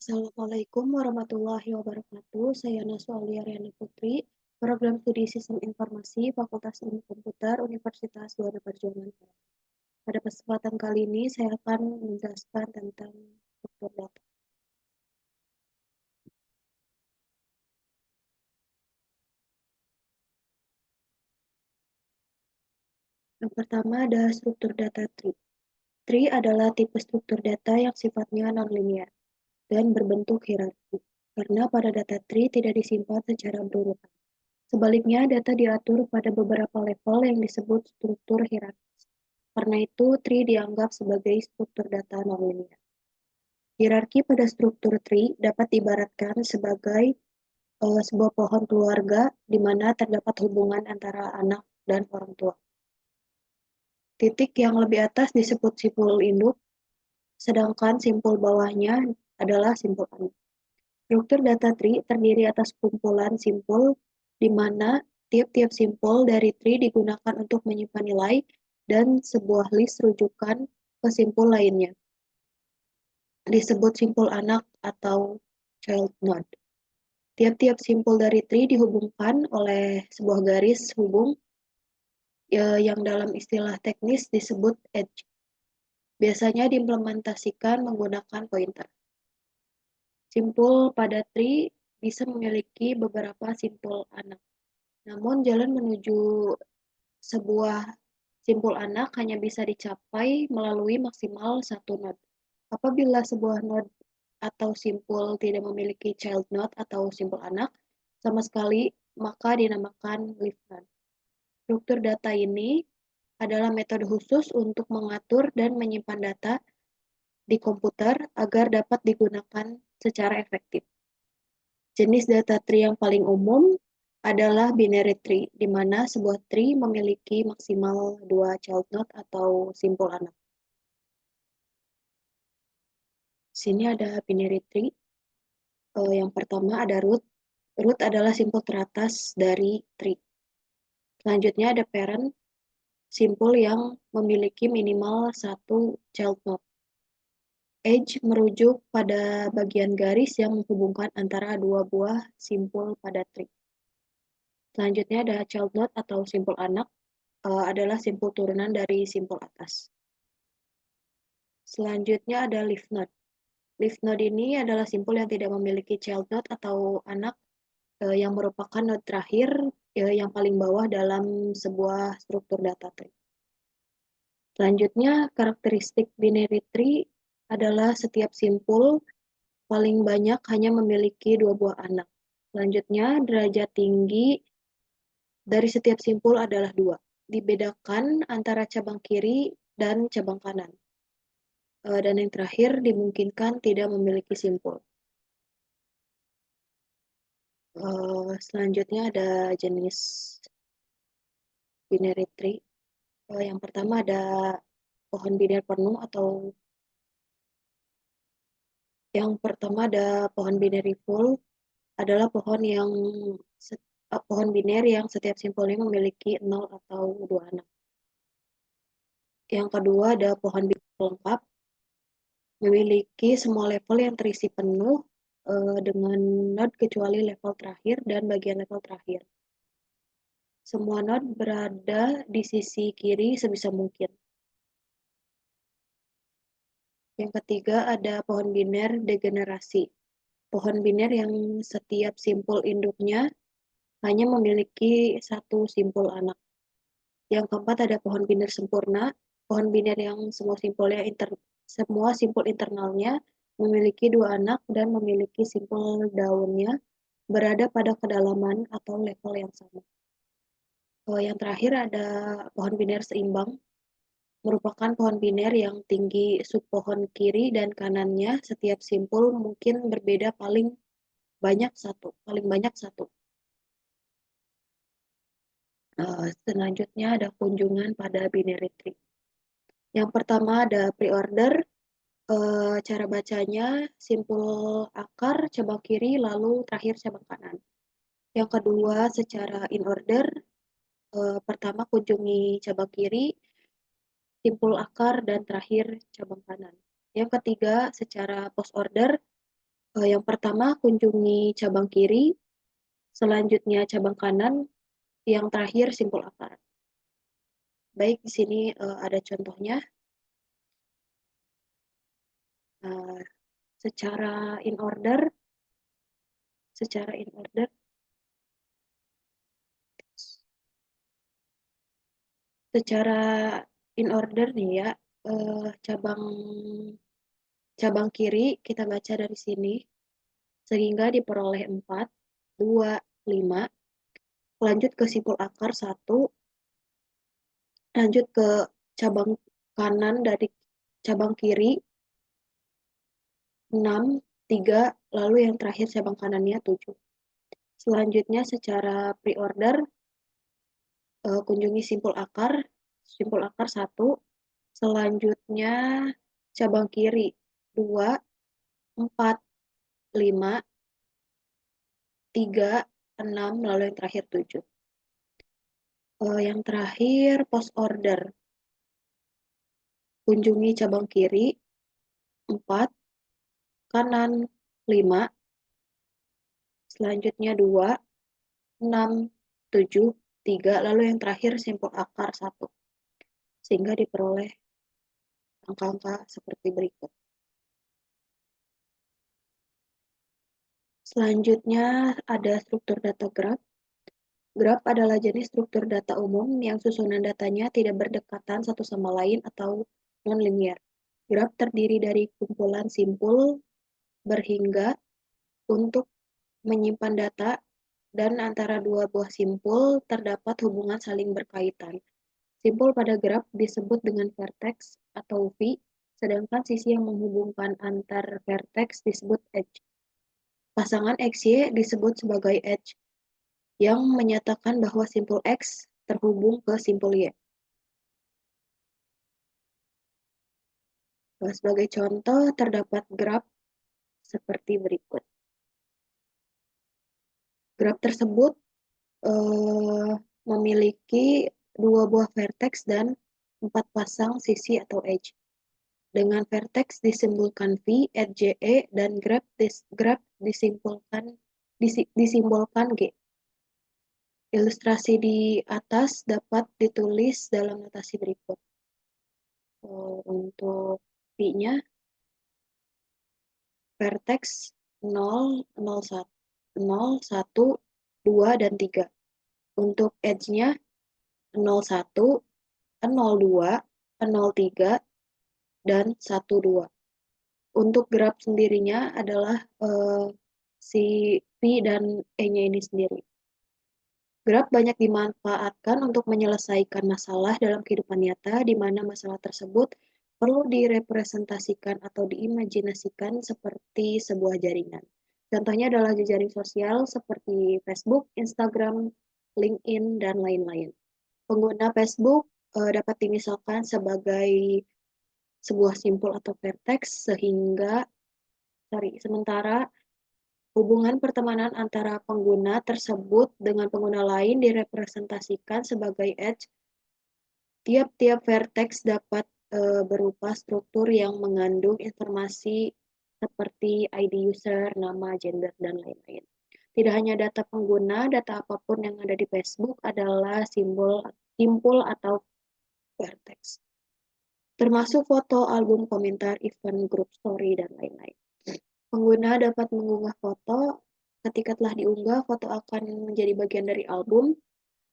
Assalamualaikum warahmatullahi wabarakatuh. Saya Naswa Aryani Putri, Program Studi Sistem Informasi, Fakultas Ilmu Komputer, Universitas Dua Perjuangan. Pada kesempatan kali ini, saya akan menjelaskan tentang struktur data. Yang pertama ada struktur data tree. Tree adalah tipe struktur data yang sifatnya non-linear dan berbentuk hierarki, karena pada data tree tidak disimpan secara berurutan. Sebaliknya, data diatur pada beberapa level yang disebut struktur hierarkis. Karena itu, tree dianggap sebagai struktur data nonlinear. Hierarki pada struktur tree dapat diibaratkan sebagai sebuah pohon keluarga di mana terdapat hubungan antara anak dan orang tua. Titik yang lebih atas disebut simpul induk, sedangkan simpul bawahnya adalah simpul anak. Struktur data tree terdiri atas kumpulan simpul di mana tiap-tiap simpul dari tree digunakan untuk menyimpan nilai dan sebuah list rujukan ke simpul lainnya. Disebut simpul anak atau child node. Tiap-tiap simpul dari tree dihubungkan oleh sebuah garis hubung yang dalam istilah teknis disebut edge. Biasanya diimplementasikan menggunakan pointer. Simpul pada tree bisa memiliki beberapa simpul anak. Namun jalan menuju sebuah simpul anak hanya bisa dicapai melalui maksimal satu node. Apabila sebuah node atau simpul tidak memiliki child node atau simpul anak sama sekali, maka dinamakan leaf node. Struktur data ini adalah metode khusus untuk mengatur dan menyimpan data di komputer agar dapat digunakan secara efektif. Jenis data tree yang paling umum adalah binary tree, di mana sebuah tree memiliki maksimal 2 child node atau simpul anak. Sini ada binary tree. Yang pertama ada root. Root adalah simpul teratas dari tree. Selanjutnya ada parent, simpul yang memiliki minimal 1 child node. Edge merujuk pada bagian garis yang menghubungkan antara dua buah simpul pada tree. Selanjutnya ada child node atau simpul anak, adalah simpul turunan dari simpul atas. Selanjutnya ada leaf node. Leaf node ini adalah simpul yang tidak memiliki child node atau anak, yang merupakan node terakhir yang paling bawah dalam sebuah struktur data tree. Selanjutnya, karakteristik binary tree adalah setiap simpul paling banyak hanya memiliki 2 buah anak. Selanjutnya, derajat tinggi dari setiap simpul adalah 2. Dibedakan antara cabang kiri dan cabang kanan. Dan yang terakhir, dimungkinkan tidak memiliki simpul. Selanjutnya ada jenis binary tree. Yang pertama ada pohon biner penuh atau yang pertama ada pohon binary full, adalah pohon biner yang setiap simpulnya memiliki 0 atau 2 anak. Yang kedua ada pohon biner lengkap, memiliki semua level yang terisi penuh dengan node kecuali level terakhir dan bagian level terakhir. Semua node berada di sisi kiri sebisa mungkin. Yang ketiga ada pohon biner degenerasi. Pohon biner yang setiap simpul induknya hanya memiliki 1 simpul anak. Yang keempat ada pohon biner sempurna. Pohon biner yang semua simpul internalnya memiliki 2 anak dan memiliki simpul daunnya berada pada kedalaman atau level yang sama. Yang terakhir ada pohon biner seimbang, merupakan pohon biner yang tinggi subpohon kiri dan kanannya setiap simpul mungkin berbeda paling banyak satu. Selanjutnya ada kunjungan pada binary tree. Yang pertama ada pre-order. Cara bacanya simpul akar cabang kiri lalu terakhir cabang kanan. Yang kedua secara in order, pertama kunjungi cabang kiri, simpul akar dan terakhir cabang kanan. Yang ketiga secara post order, Yang pertama, kunjungi cabang kiri, selanjutnya cabang kanan, yang terakhir simpul akar. Baik, di sini ada contohnya. Uh, secara in order, secara in order, secara in order nih ya, cabang cabang kiri kita baca dari sini, sehingga diperoleh 4, 2, 5, lanjut ke simpul akar 1, lanjut ke cabang kanan dari cabang kiri 6, 3, lalu yang terakhir cabang kanannya 7. Selanjutnya secara pre-order, kunjungi simpul akar 1, selanjutnya cabang kiri 2, 4, 5, 3, 6, lalu yang terakhir 7. Yang terakhir post order, kunjungi cabang kiri 4, kanan 5, selanjutnya 2, 6, 7, 3, lalu yang terakhir simpul akar 1. Sehingga diperoleh angka-angka seperti berikut. Selanjutnya ada struktur data graph. Graph adalah jenis struktur data umum yang susunan datanya tidak berdekatan satu sama lain atau non-linear. Graph terdiri dari kumpulan simpul berhingga untuk menyimpan data dan antara dua buah simpul terdapat hubungan saling berkaitan. Simpul pada graf disebut dengan vertex atau V, sedangkan sisi yang menghubungkan antar vertex disebut edge. Pasangan XY disebut sebagai edge, yang menyatakan bahwa simpul X terhubung ke simpul Y. Sebagai contoh, terdapat graf seperti berikut. Graf tersebut memiliki dua buah vertex dan 4 pasang sisi atau edge. Dengan vertex disimbolkan V, edge E, dan graph disimbolkan G. Ilustrasi di atas dapat ditulis dalam notasi berikut. Untuk V-nya, vertex 0, 0, 1, 0, 1, 2, dan 3. Untuk edge-nya 0, 1, 0, 2, 0, 3, dan 1, 2. Untuk graf sendirinya adalah si V dan E-nya ini sendiri. Graf banyak dimanfaatkan untuk menyelesaikan masalah dalam kehidupan nyata, di mana masalah tersebut perlu direpresentasikan atau diimajinasikan seperti sebuah jaringan. Contohnya adalah jejaring sosial seperti Facebook, Instagram, LinkedIn, dan lain-lain. Pengguna Facebook dapat dimisalkan sebagai sebuah simpul atau vertex, sementara hubungan pertemanan antara pengguna tersebut dengan pengguna lain direpresentasikan sebagai edge. Tiap-tiap vertex dapat berupa struktur yang mengandung informasi seperti ID user, nama, gender, dan lain-lain. Tidak hanya data pengguna, data apapun yang ada di Facebook adalah simpul atau vertex. Termasuk foto, album, komentar, event, grup story, dan lain-lain. Pengguna dapat mengunggah foto. Ketika telah diunggah, foto akan menjadi bagian dari album.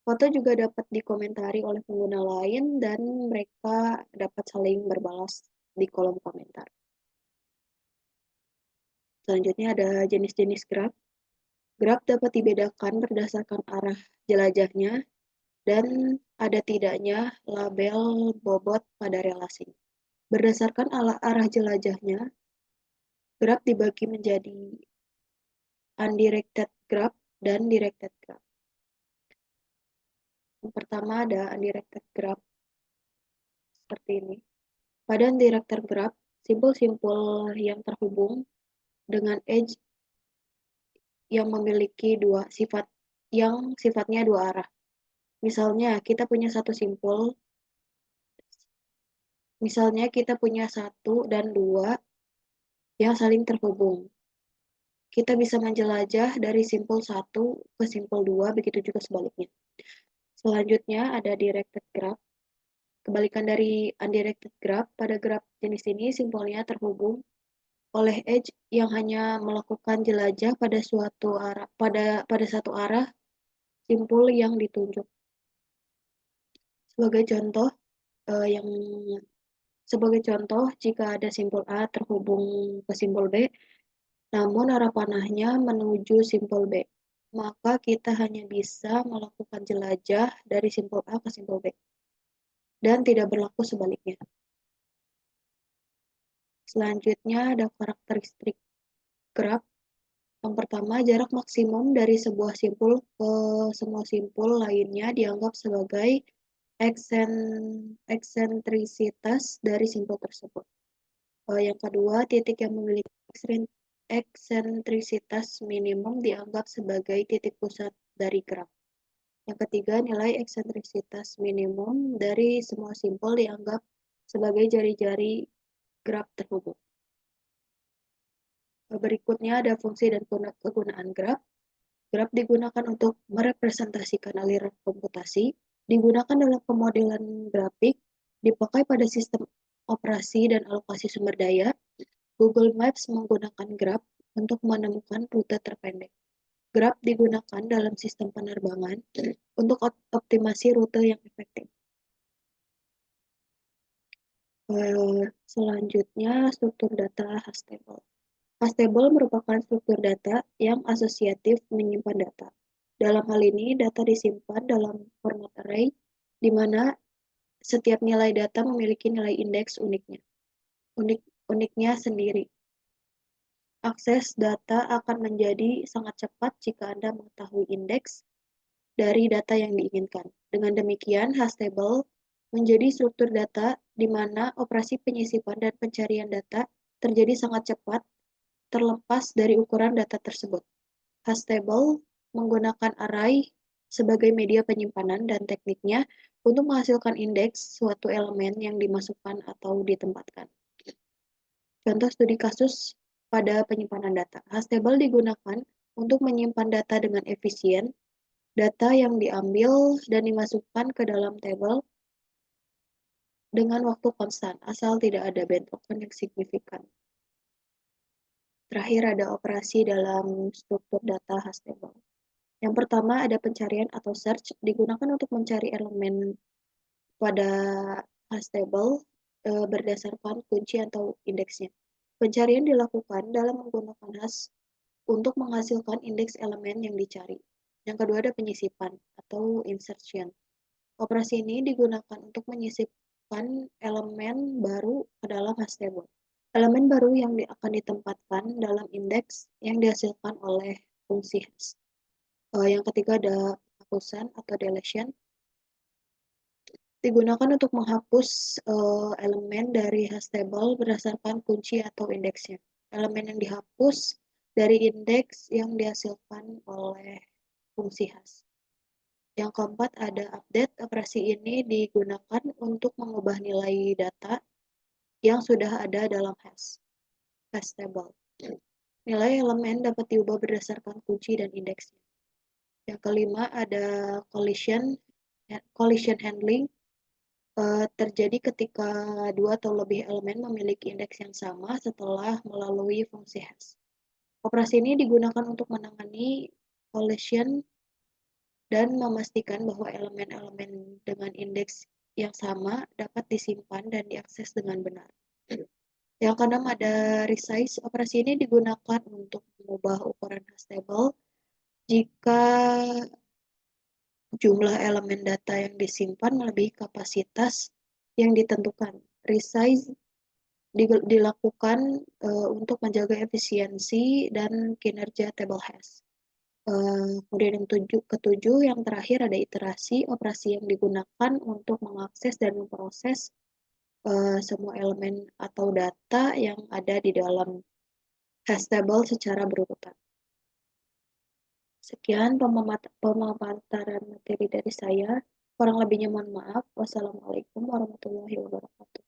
Foto juga dapat dikomentari oleh pengguna lain dan mereka dapat saling berbalas di kolom komentar. Selanjutnya ada jenis-jenis graf. Graf dapat dibedakan berdasarkan arah jelajahnya dan ada tidaknya label bobot pada relasi. Berdasarkan arah jelajahnya, graf dibagi menjadi undirected graph dan directed graph. Yang pertama ada undirected graph seperti ini. Pada undirected graph, simpul-simpul yang terhubung dengan edge yang memiliki sifatnya dua arah. Misalnya kita punya 1 dan 2 yang saling terhubung. kita bisa menjelajah dari simpul 1 ke simpul 2, begitu juga sebaliknya. Selanjutnya ada directed graph. Kebalikan dari undirected graph, pada graph jenis ini simpulnya terhubung oleh edge yang hanya melakukan jelajah pada suatu arah pada satu arah simpul yang ditunjuk. Sebagai contoh, yang sebagai contoh, jika ada simpul A terhubung ke simpul B, namun arah panahnya menuju simpul B, maka kita hanya bisa melakukan jelajah dari simpul A ke simpul B, dan tidak berlaku sebaliknya. Selanjutnya ada karakteristik graph. Yang pertama, jarak maksimum dari sebuah simpul ke semua simpul lainnya dianggap sebagai eksentrisitas dari simpul tersebut. Yang kedua, titik yang memiliki eksentrisitas minimum dianggap sebagai titik pusat dari graf. Yang ketiga, nilai eksentrisitas minimum dari semua simpul dianggap sebagai jari-jari graf terhubung. Berikutnya ada fungsi dan kegunaan graf. Graf digunakan untuk merepresentasikan aliran komputasi, digunakan dalam pemodelan grafik, dipakai pada sistem operasi dan alokasi sumber daya. Google Maps menggunakan graf untuk menemukan rute terpendek. Graf digunakan dalam sistem penerbangan untuk optimasi rute yang efektif. Selanjutnya, struktur data hastable. Hastable merupakan struktur data yang asosiatif menyimpan data. Dalam hal ini, data disimpan dalam format array, di mana setiap nilai data memiliki nilai indeks uniknya sendiri. Akses data akan menjadi sangat cepat jika Anda mengetahui indeks dari data yang diinginkan. Dengan demikian, hastable menjadi struktur data di mana operasi penyisipan dan pencarian data terjadi sangat cepat terlepas dari ukuran data tersebut. Hastable menggunakan array sebagai media penyimpanan dan tekniknya untuk menghasilkan indeks suatu elemen yang dimasukkan atau ditempatkan. Contoh studi kasus pada penyimpanan data. Hastable digunakan untuk menyimpan data dengan efisien. Data yang diambil dan dimasukkan ke dalam tabel dengan waktu konstan, asal tidak ada bentrokan yang signifikan. Terakhir ada operasi dalam struktur data hastable. Yang pertama ada pencarian atau search, digunakan untuk mencari elemen pada hastable berdasarkan kunci atau indeksnya. Pencarian dilakukan dalam menggunakan hash untuk menghasilkan indeks elemen yang dicari. Yang kedua ada penyisipan atau insertion. Operasi ini digunakan untuk menyisipkan elemen baru ke dalam hash table. Elemen baru yang akan ditempatkan dalam indeks yang dihasilkan oleh fungsi hash. Yang ketiga ada penghapusan atau deletion. Digunakan untuk menghapus elemen dari hash table berdasarkan kunci atau indeksnya. Elemen yang dihapus dari indeks yang dihasilkan oleh fungsi hash. Yang keempat ada update. Operasi ini digunakan untuk mengubah nilai data yang sudah ada dalam hash table. Nilai elemen dapat diubah berdasarkan kunci dan indeksnya. Yang kelima ada collision handling. Terjadi ketika dua atau lebih elemen memiliki indeks yang sama setelah melalui fungsi hash. Operasi ini digunakan untuk menangani collision dan memastikan bahwa elemen-elemen dengan indeks yang sama dapat disimpan dan diakses dengan benar. Yang keenam ada resize. Operasi ini digunakan untuk mengubah ukuran hash table jika jumlah elemen data yang disimpan melebihi kapasitas yang ditentukan. Resize dilakukan untuk menjaga efisiensi dan kinerja table hash. Kemudian yang ketujuh, yang terakhir ada iterasi. Operasi yang digunakan untuk mengakses dan memproses semua elemen atau data yang ada di dalam hash table secara berurutan. Sekian pemaparan materi dari saya. Kurang lebihnya mohon maaf. Wassalamualaikum warahmatullahi wabarakatuh.